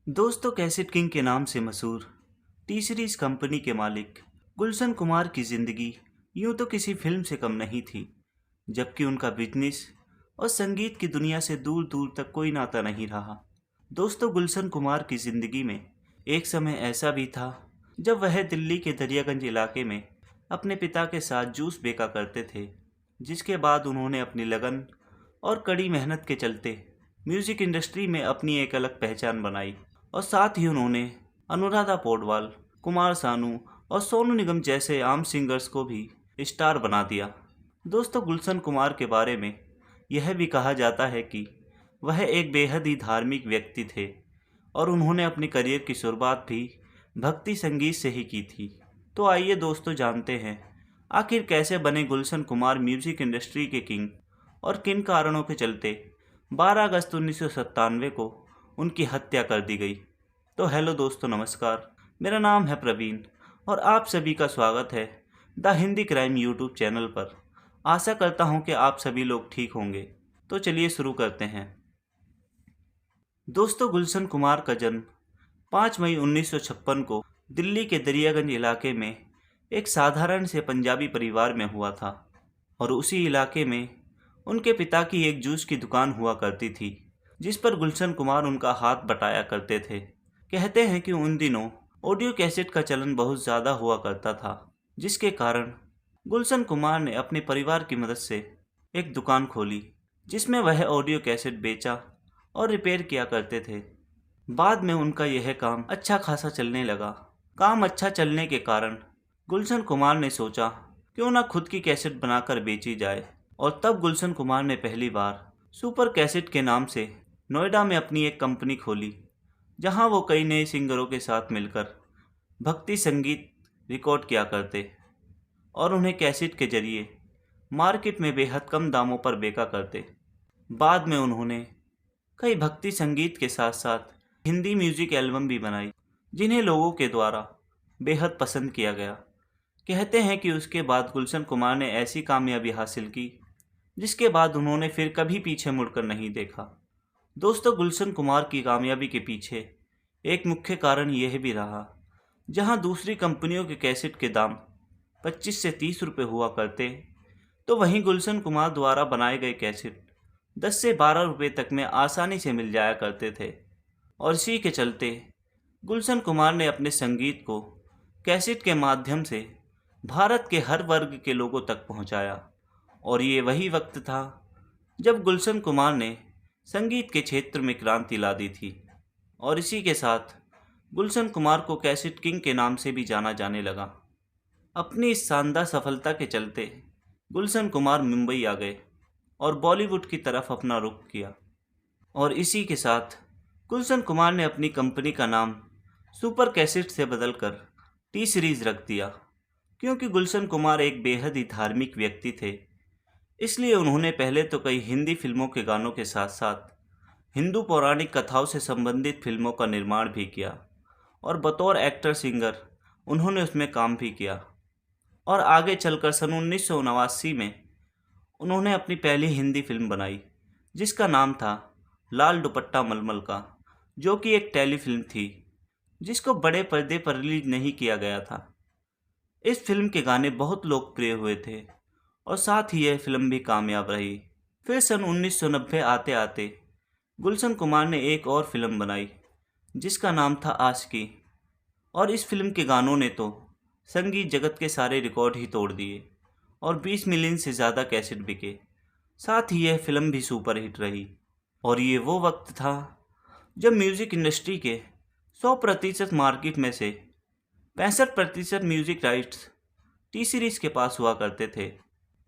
दोस्तों cassette king के नाम से मशहूर टी सीरीज कंपनी के मालिक गुलशन कुमार की जिंदगी यूं तो किसी फिल्म से कम नहीं थी। जबकि उनका बिजनेस और संगीत की दुनिया से दूर दूर तक कोई नाता नहीं रहा। दोस्तों गुलशन कुमार की जिंदगी में एक समय ऐसा भी था जब वह दिल्ली के दरियागंज इलाके में अपने पिता के साथ जूस बेचा करते थे, जिसके बाद उन्होंने अपनी लगन और कड़ी मेहनत के चलते म्यूजिक इंडस्ट्री में अपनी एक अलग पहचान बनाई। और साथ ही उन्होंने अनुराधा पौडवाल, कुमार सानू और सोनू निगम जैसे आम सिंगर्स को भी स्टार बना दिया। दोस्तों गुलशन कुमार के बारे में यह भी कहा जाता है कि वह एक बेहद ही धार्मिक व्यक्ति थे और उन्होंने अपनी करियर की शुरुआत भी भक्ति संगीत से ही की थी। तो आइए दोस्तों जानते हैं आखिर कैसे बने गुलशन कुमार म्यूजिक इंडस्ट्री के किंग और किन कारणों के चलते 12 अगस्त 1997 को उनकी हत्या कर दी गई। तो हेलो दोस्तों, नमस्कार। मेरा नाम है प्रवीण और आप सभी का स्वागत है the Hindi crime YouTube channel पर। आशा करता हूं कि आप सभी लोग ठीक होंगे। तो चलिए शुरू करते हैं। दोस्तों गुलशन कुमार का जन्म 5 मई 1956 को दिल्ली के दरियागंज इलाके में एक साधारण से पंजाबी परिवार में हुआ था और उसी इलाके में उनके पिता की एक जूस की दुकान हुआ करती थी, जिस पर गुलशन कुमार उनका हाथ बटाया करते थे। कहते हैं कि उन दिनों ऑडियो कैसेट का चलन बहुत ज़्यादा हुआ करता था, जिसके कारण गुलशन कुमार ने अपने परिवार की मदद से एक दुकान खोली, जिसमें वह ऑडियो कैसेट बेचा और रिपेयर किया करते थे। बाद में उनका यह काम अच्छा खासा चलने लगा। काम अच्छा चलने के कारण गुलशन कुमार ने सोचा क्यों ना खुद की कैसेट बनाकर बेची जाए, और तब गुलशन कुमार ने पहली बार सुपर कैसेट के नाम से नोएडा में अपनी एक कंपनी खोली, जहां वो कई नए सिंगरों के साथ मिलकर भक्ति संगीत रिकॉर्ड किया करते और उन्हें कैसेट के जरिए मार्केट में बेहद कम दामों पर बेचा करते। बाद में उन्होंने कई भक्ति संगीत के साथ साथ हिंदी म्यूजिक एल्बम भी बनाई, जिन्हें लोगों के द्वारा बेहद पसंद किया गया। कहते हैं कि उसके बाद गुलशन कुमार ने ऐसी कामयाबी हासिल की जिसके बाद उन्होंने फिर कभी पीछे मुड़कर नहीं देखा। दोस्तों गुलशन कुमार की कामयाबी के पीछे एक मुख्य कारण यह भी रहा, जहां दूसरी कंपनियों के कैसेट के दाम 25 से 30 रुपये हुआ करते, तो वहीं गुलशन कुमार द्वारा बनाए गए कैसेट 10 से 12 रुपये तक में आसानी से मिल जाया करते थे। और इसी के चलते गुलशन कुमार ने अपने संगीत को कैसेट के माध्यम से भारत के हर वर्ग के लोगों तक पहुंचाया। और ये वही वक्त था जब गुलशन कुमार ने संगीत के क्षेत्र में क्रांति ला दी थी। और इसी के साथ गुलशन कुमार को कैसेट किंग के नाम से भी जाना जाने लगा। अपनी इस शानदार सफलता के चलते गुलशन कुमार मुंबई आ गए और बॉलीवुड की तरफ अपना रुख किया। और इसी के साथ गुलशन कुमार ने अपनी कंपनी का नाम सुपर कैसेट से बदलकर टी सीरीज रख दिया, क्योंकि गुलशन कुमार एक बेहद ही धार्मिक व्यक्ति थे। इसलिए उन्होंने पहले तो कई हिंदी फिल्मों के गानों के साथ साथ हिंदू पौराणिक कथाओं से संबंधित फिल्मों का निर्माण भी किया और बतौर एक्टर सिंगर उन्होंने उसमें काम भी किया। और आगे चलकर सन 1989 में उन्होंने अपनी पहली हिंदी फिल्म बनाई, जिसका नाम था लाल दुपट्टा मलमल का, जो कि एक टेलीफिल्म थी जिसको बड़े पर्दे पर रिलीज नहीं किया गया था। इस फिल्म के गाने बहुत लोकप्रिय हुए थे और साथ ही यह फिल्म भी कामयाब रही। फिर सन 1990 आते आते गुलशन कुमार ने एक और फिल्म बनाई, जिसका नाम था आशिकी। और इस फिल्म के गानों ने तो संगीत जगत के सारे रिकॉर्ड ही तोड़ दिए और 20 मिलियन से ज़्यादा कैसेट बिके। साथ ही यह फिल्म भी सुपर हिट रही। और ये वो वक्त था जब म्यूज़िक इंडस्ट्री के 100% मार्केट में से 65% म्यूज़िक राइट्स टी सीरीज़ के पास हुआ करते थे।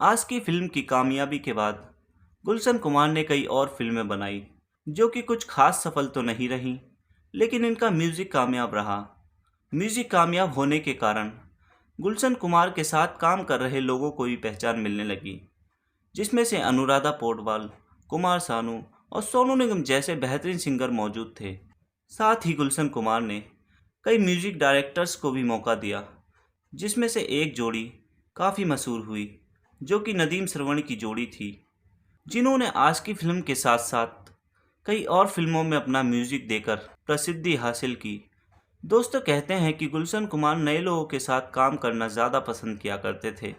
आज की फिल्म की कामयाबी के बाद गुलशन कुमार ने कई और फिल्में बनाई, जो कि कुछ खास सफल तो नहीं रहीं, लेकिन इनका म्यूज़िक कामयाब रहा। म्यूज़िक कामयाब होने के कारण गुलशन कुमार के साथ काम कर रहे लोगों को भी पहचान मिलने लगी, जिसमें से अनुराधा पौडवाल, कुमार सानू और सोनू निगम जैसे बेहतरीन सिंगर मौजूद थे। साथ ही गुलशन कुमार ने कई म्यूज़िक डायरेक्टर्स को भी मौका दिया, जिसमें से एक जोड़ी काफ़ी मशहूर हुई, जो कि नदीम श्रवण की जोड़ी थी, जिन्होंने आज की फिल्म के साथ साथ कई और फिल्मों में अपना म्यूज़िक देकर प्रसिद्धि हासिल की। दोस्तों कहते हैं कि गुलशन कुमार नए लोगों के साथ काम करना ज़्यादा पसंद किया करते थे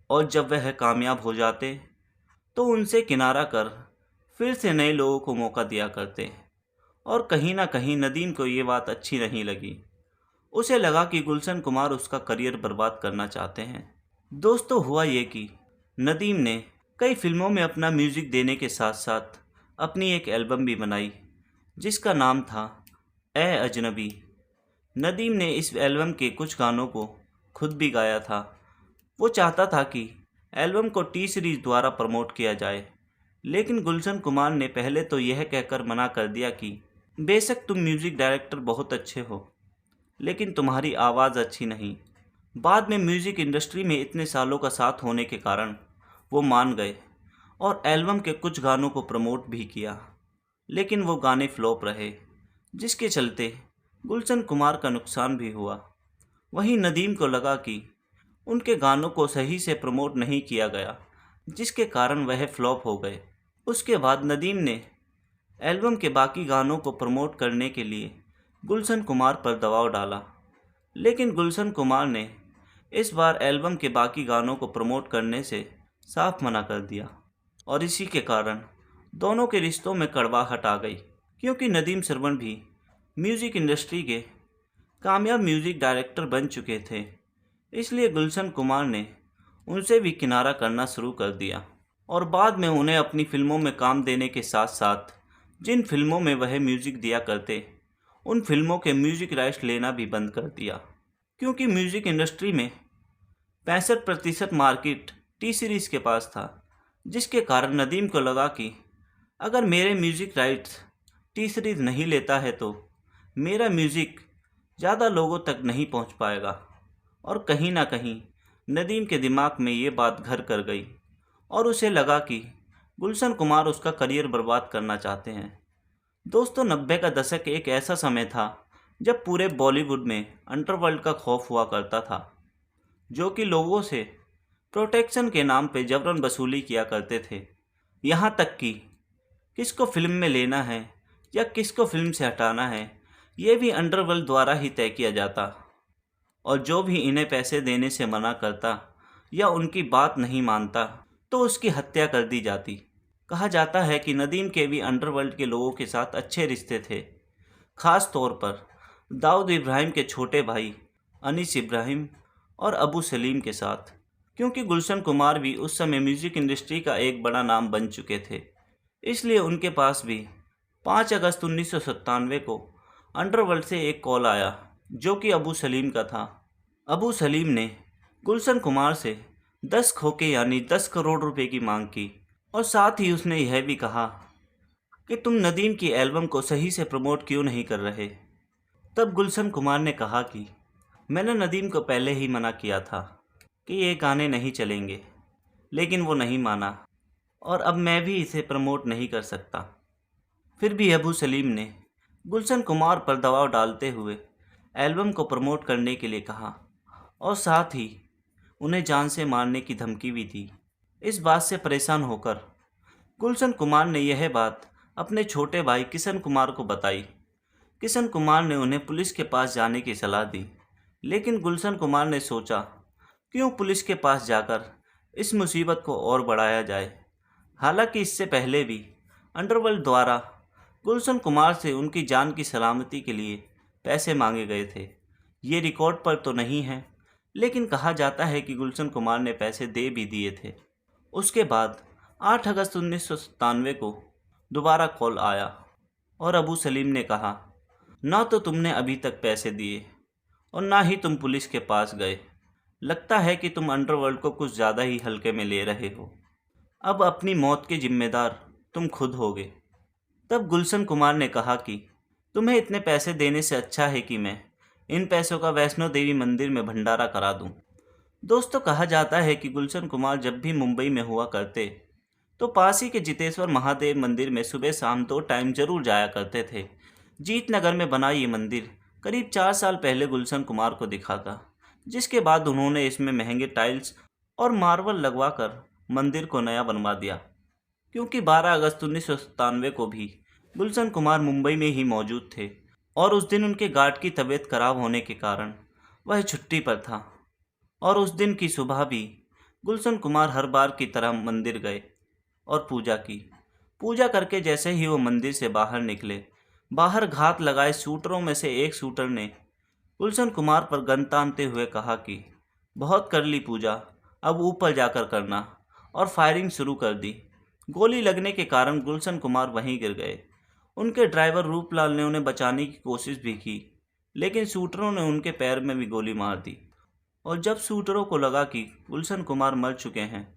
और जब वह कामयाब हो जाते तो उनसे किनारा कर फिर से नए लोगों को मौका दिया करते। और कहीं ना कहीं नदीम को ये बात अच्छी नहीं लगी। उसे लगा कि गुलशन कुमार उसका करियर बर्बाद करना चाहते हैं। दोस्तों हुआ ये कि नदीम ने कई फिल्मों में अपना म्यूज़िक देने के साथ साथ अपनी एक एल्बम भी बनाई जिसका नाम था ए अजनबी। नदीम ने इस एल्बम के कुछ गानों को खुद भी गाया था। वो चाहता था कि एल्बम को टी सीरीज़ द्वारा प्रमोट किया जाए, लेकिन गुलशन कुमार ने पहले तो यह कहकर मना कर दिया कि बेशक तुम म्यूज़िक डायरेक्टर बहुत अच्छे हो, लेकिन तुम्हारी आवाज़ अच्छी नहीं। बाद में म्यूज़िक इंडस्ट्री में इतने सालों का साथ होने के कारण वो मान गए और एल्बम के कुछ गानों को प्रमोट भी किया, लेकिन वो गाने फ्लॉप रहे, जिसके चलते गुलशन कुमार का नुकसान भी हुआ। वहीं नदीम को लगा कि उनके गानों को सही से प्रमोट नहीं किया गया, जिसके कारण वह फ्लॉप हो गए। उसके बाद नदीम ने एल्बम के बाकी गानों को प्रमोट करने के लिए गुलशन कुमार पर दबाव डाला, लेकिन गुलशन कुमार ने इस बार एल्बम के बाकी गानों को प्रमोट करने से साफ मना कर दिया और इसी के कारण दोनों के रिश्तों में कड़वाहट आ गई। क्योंकि नदीम श्रवण भी म्यूज़िक इंडस्ट्री के कामयाब म्यूज़िक डायरेक्टर बन चुके थे, इसलिए गुलशन कुमार ने उनसे भी किनारा करना शुरू कर दिया और बाद में उन्हें अपनी फिल्मों में काम देने के साथ साथ जिन फिल्मों में वह म्यूज़िक दिया करते उन फिल्मों के म्यूज़िक राइट्स लेना भी बंद कर दिया। क्योंकि म्यूज़िक इंडस्ट्री में 65% मार्केट टी सीरीज़ के पास था, जिसके कारण नदीम को लगा कि अगर मेरे म्यूज़िक राइट्स टी सीरीज़ नहीं लेता है तो मेरा म्यूज़िक ज़्यादा लोगों तक नहीं पहुंच पाएगा। और कहीं ना कहीं नदीम के दिमाग में ये बात घर कर गई और उसे लगा कि गुलशन कुमार उसका करियर बर्बाद करना चाहते हैं। दोस्तों 90 का दशक एक ऐसा समय था जब पूरे बॉलीवुड में अंडरवर्ल्ड का खौफ हुआ करता था, जो कि लोगों से प्रोटेक्शन के नाम पे जबरन वसूली किया करते थे। यहाँ तक कि किसको फिल्म में लेना है या किसको फिल्म से हटाना है ये भी अंडरवर्ल्ड द्वारा ही तय किया जाता, और जो भी इन्हें पैसे देने से मना करता या उनकी बात नहीं मानता तो उसकी हत्या कर दी जाती। कहा जाता है कि नदीम के भी अंडरवर्ल्ड के लोगों के साथ अच्छे रिश्ते थे, ख़ास तौर पर दाऊद इब्राहिम के छोटे भाई अनीस इब्राहिम और अबू सलीम के साथ, क्योंकि गुलशन कुमार भी उस समय म्यूज़िक इंडस्ट्री का एक बड़ा नाम बन चुके थे। इसलिए उनके पास भी 5 अगस्त 1997 को अंडरवर्ल्ड से एक कॉल आया जो कि अबू सलीम का था। अबू सलीम ने गुलशन कुमार से 10 खोके यानी 10 करोड़ रुपए की मांग की और साथ ही उसने यह भी कहा कि तुम नदीम की एल्बम को सही से प्रमोट क्यों नहीं कर रहे। तब गुलशन कुमार ने कहा कि मैंने नदीम को पहले ही मना किया था कि ये गाने नहीं चलेंगे, लेकिन वो नहीं माना और अब मैं भी इसे प्रमोट नहीं कर सकता। फिर भी अबू सलीम ने गुलशन कुमार पर दबाव डालते हुए एल्बम को प्रमोट करने के लिए कहा और साथ ही उन्हें जान से मारने की धमकी भी दी। इस बात से परेशान होकर गुलशन कुमार ने यह बात अपने छोटे भाई किशन कुमार को बताई। किशन कुमार ने उन्हें पुलिस के पास जाने की सलाह दी, लेकिन गुलशन कुमार ने सोचा क्यों पुलिस के पास जाकर इस मुसीबत को और बढ़ाया जाए। हालांकि इससे पहले भी अंडरवर्ल्ड द्वारा गुलशन कुमार से उनकी जान की सलामती के लिए पैसे मांगे गए थे। ये रिकॉर्ड पर तो नहीं है, लेकिन कहा जाता है कि गुलशन कुमार ने पैसे दे भी दिए थे। उसके बाद 8 अगस्त 1997 को दोबारा कॉल आया और अबू सलीम ने कहा, ना तो तुमने अभी तक पैसे दिए और ना ही तुम पुलिस के पास गए। लगता है कि तुम अंडरवर्ल्ड को कुछ ज़्यादा ही हल्के में ले रहे हो। अब अपनी मौत के जिम्मेदार तुम खुद होगे। तब गुलशन कुमार ने कहा कि तुम्हें इतने पैसे देने से अच्छा है कि मैं इन पैसों का वैष्णो देवी मंदिर में भंडारा करा दूं। दोस्तों कहा जाता है कि गुलशन कुमार जब भी मुंबई में हुआ करते तो पास ही के जितेश्वर महादेव मंदिर में सुबह शाम 2 टाइम जरूर जाया करते थे। जीत नगर में बना ये मंदिर करीब 4 साल पहले गुलशन कुमार को दिखा था, जिसके बाद उन्होंने इसमें महंगे टाइल्स और मार्बल लगवाकर मंदिर को नया बनवा दिया। क्योंकि 12 अगस्त 1997 को भी गुलशन कुमार मुंबई में ही मौजूद थे, और उस दिन उनके गार्ड की तबीयत खराब होने के कारण वह छुट्टी पर था। और उस दिन की सुबह भी गुलशन कुमार हर बार की तरह मंदिर गए और पूजा की। पूजा करके जैसे ही वो मंदिर से बाहर निकले, बाहर घात लगाए शूटरों में से एक शूटर ने गुलशन कुमार पर गन तानते हुए कहा कि बहुत कर ली पूजा, अब ऊपर जाकर करना, और फायरिंग शुरू कर दी। गोली लगने के कारण गुलशन कुमार वहीं गिर गए। उनके ड्राइवर रूपलाल ने उन्हें बचाने की कोशिश भी की, लेकिन शूटरों ने उनके पैर में भी गोली मार दी। और जब शूटरों को लगा कि गुलशन कुमार मर चुके हैं,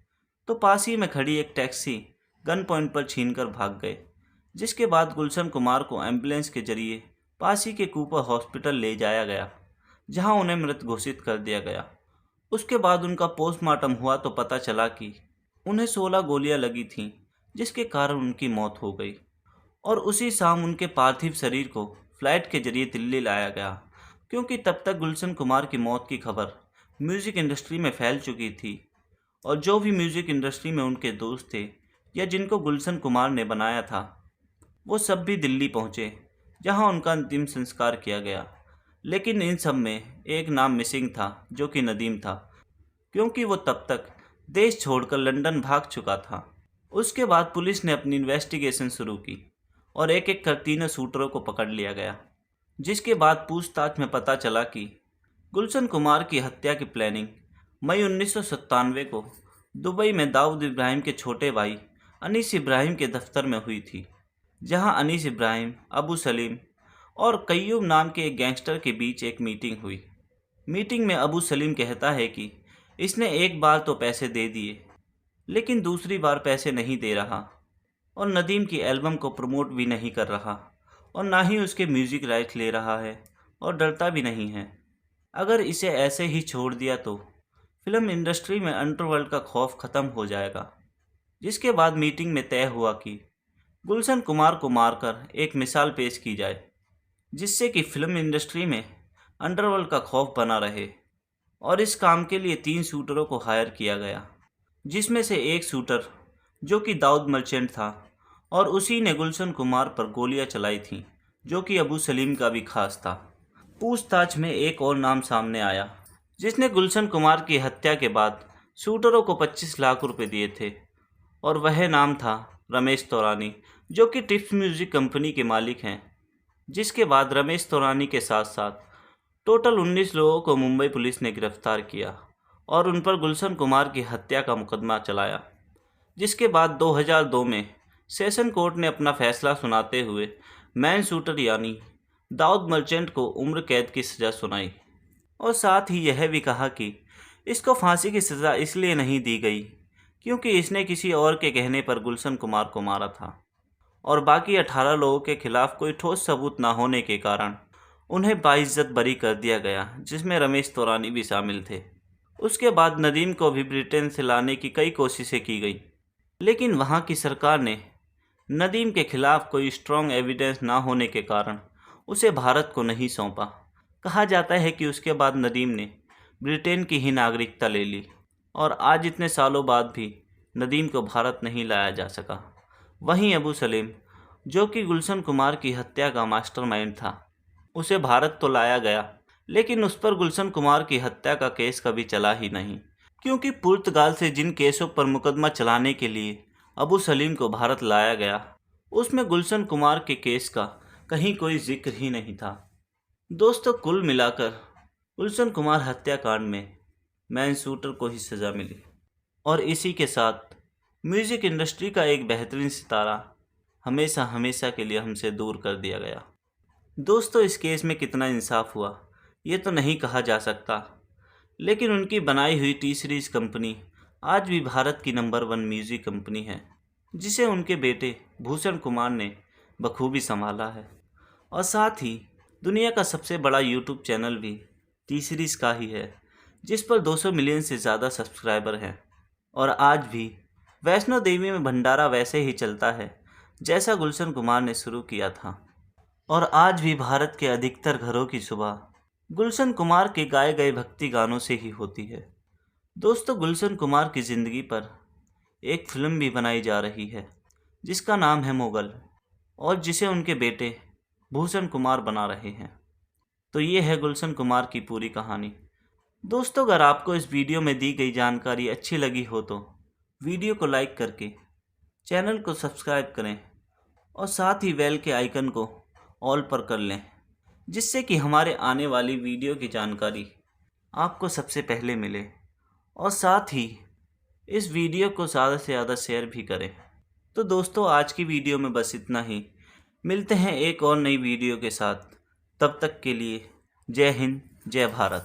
तो पास ही में खड़ी एक टैक्सी गन पॉइंट पर छीनकर भाग गए। जिसके बाद गुलशन कुमार को एम्बुलेंस के जरिए पास ही के कूपर हॉस्पिटल ले जाया गया, जहां उन्हें मृत घोषित कर दिया गया। उसके बाद उनका पोस्टमार्टम हुआ तो पता चला कि उन्हें 16 गोलियां लगी थीं, जिसके कारण उनकी मौत हो गई। और उसी शाम उनके पार्थिव शरीर को फ्लाइट के जरिए दिल्ली लाया गया, क्योंकि तब तक गुलशन कुमार की मौत की खबर म्यूज़िक इंडस्ट्री में फैल चुकी थी। और जो भी म्यूज़िक इंडस्ट्री में उनके दोस्त थे या जिनको गुलशन कुमार ने बनाया था, वो सब भी दिल्ली पहुँचे, जहाँ उनका अंतिम संस्कार किया गया। लेकिन इन सब में एक नाम मिसिंग था, जो कि नदीम था, क्योंकि वो तब तक देश छोड़कर लंदन भाग चुका था। उसके बाद पुलिस ने अपनी इन्वेस्टिगेशन शुरू की और एक एक कर तीनों शूटरों को पकड़ लिया गया। जिसके बाद पूछताछ में पता चला कि गुलशन कुमार की हत्या की प्लानिंग मई 1997 को दुबई में दाऊद इब्राहिम के छोटे भाई अनीस इब्राहिम के दफ्तर में हुई थी, जहां अनीस इब्राहिम, अबू सलीम और कय्यूम नाम के एक गैंगस्टर के बीच एक मीटिंग हुई। मीटिंग में अबू सलीम कहता है कि इसने एक बार तो पैसे दे दिए, लेकिन दूसरी बार पैसे नहीं दे रहा, और नदीम की एल्बम को प्रमोट भी नहीं कर रहा, और ना ही उसके म्यूज़िक राइट्स ले रहा है, और डरता भी नहीं है। अगर इसे ऐसे ही छोड़ दिया तो फिल्म इंडस्ट्री में अंडरवर्ल्ड का खौफ ख़त्म हो जाएगा। जिसके बाद मीटिंग में तय हुआ कि गुलशन कुमार को मारकर एक मिसाल पेश की जाए, जिससे कि फिल्म इंडस्ट्री में अंडरवर्ल्ड का खौफ बना रहे। और इस काम के लिए 3 शूटरों को हायर किया गया, जिसमें से एक शूटर जो कि दाऊद मर्चेंट था, और उसी ने गुलशन कुमार पर गोलियां चलाई थीं, जो कि अबू सलीम का भी खास था। पूछताछ में एक और नाम सामने आया, जिसने गुलशन कुमार की हत्या के बाद शूटरों को 25 लाख रुपए दिए थे, और वह नाम था रमेश तौरानी, जो कि टिप्स म्यूज़िक कंपनी के मालिक हैं। जिसके बाद रमेश तौरानी के साथ साथ टोटल 19 लोगों को मुंबई पुलिस ने गिरफ्तार किया और उन पर गुलशन कुमार की हत्या का मुकदमा चलाया। जिसके बाद 2002 में सेशन कोर्ट ने अपना फैसला सुनाते हुए मैन शूटर यानी दाऊद मर्चेंट को उम्र कैद की सज़ा सुनाई, और साथ ही यह भी कहा कि इसको फांसी की सज़ा इसलिए नहीं दी गई क्योंकि इसने किसी और के कहने पर गुलशन कुमार को मारा था, और बाकी 18 लोगों के खिलाफ कोई ठोस सबूत न होने के कारण उन्हें बाइज्जत बरी कर दिया गया, जिसमें रमेश तौरानी भी शामिल थे। उसके बाद नदीम को भी ब्रिटेन से लाने की कई कोशिशें की गई, लेकिन वहाँ की सरकार ने नदीम के खिलाफ कोई स्ट्रॉन्ग एविडेंस ना होने के कारण उसे भारत को नहीं सौंपा। कहा जाता है कि उसके बाद नदीम ने ब्रिटेन की ही नागरिकता ले ली, और आज इतने सालों बाद भी नदीम को भारत नहीं लाया जा सका। वहीं अबू सलीम, जो कि गुलशन कुमार की हत्या का मास्टरमाइंड था, उसे भारत तो लाया गया, लेकिन उस पर गुलशन कुमार की हत्या का केस कभी चला ही नहीं, क्योंकि पुर्तगाल से जिन केसों पर मुकदमा चलाने के लिए अबू सलीम को भारत लाया गया, उसमें गुलशन कुमार के केस का कहीं कोई जिक्र ही नहीं था। दोस्तों, कुल मिलाकर गुलशन कुमार हत्याकांड में मैन शूटर को ही सज़ा मिली, और इसी के साथ म्यूज़िक इंडस्ट्री का एक बेहतरीन सितारा हमेशा हमेशा के लिए हमसे दूर कर दिया गया। दोस्तों, इस केस में कितना इंसाफ हुआ ये तो नहीं कहा जा सकता, लेकिन उनकी बनाई हुई टी सीरीज़ कंपनी आज भी भारत की नंबर 1 म्यूज़िक कंपनी है, जिसे उनके बेटे भूषण कुमार ने बखूबी संभाला है। और साथ ही दुनिया का सबसे बड़ा यूट्यूब चैनल भी टी सीरीज़ का ही है, जिस पर 200 मिलियन से ज़्यादा सब्सक्राइबर हैं। और आज भी वैष्णो देवी में भंडारा वैसे ही चलता है जैसा गुलशन कुमार ने शुरू किया था, और आज भी भारत के अधिकतर घरों की सुबह गुलशन कुमार के गाए गए भक्ति गानों से ही होती है। दोस्तों, गुलशन कुमार की ज़िंदगी पर एक फिल्म भी बनाई जा रही है, जिसका नाम है मुगल, और जिसे उनके बेटे भूषण कुमार बना रहे हैं। तो ये है गुलशन कुमार की पूरी कहानी। दोस्तों, अगर आपको इस वीडियो में दी गई जानकारी अच्छी लगी हो तो वीडियो को लाइक करके चैनल को सब्सक्राइब करें और साथ ही बेल के आइकन को ऑल पर कर लें, जिससे कि हमारे आने वाली वीडियो की जानकारी आपको सबसे पहले मिले। और साथ ही इस वीडियो को ज़्यादा से ज़्यादा शेयर भी करें। तो दोस्तों, आज की वीडियो में बस इतना ही। मिलते हैं एक और नई वीडियो के साथ। तब तक के लिए जय हिंद, जय भारत।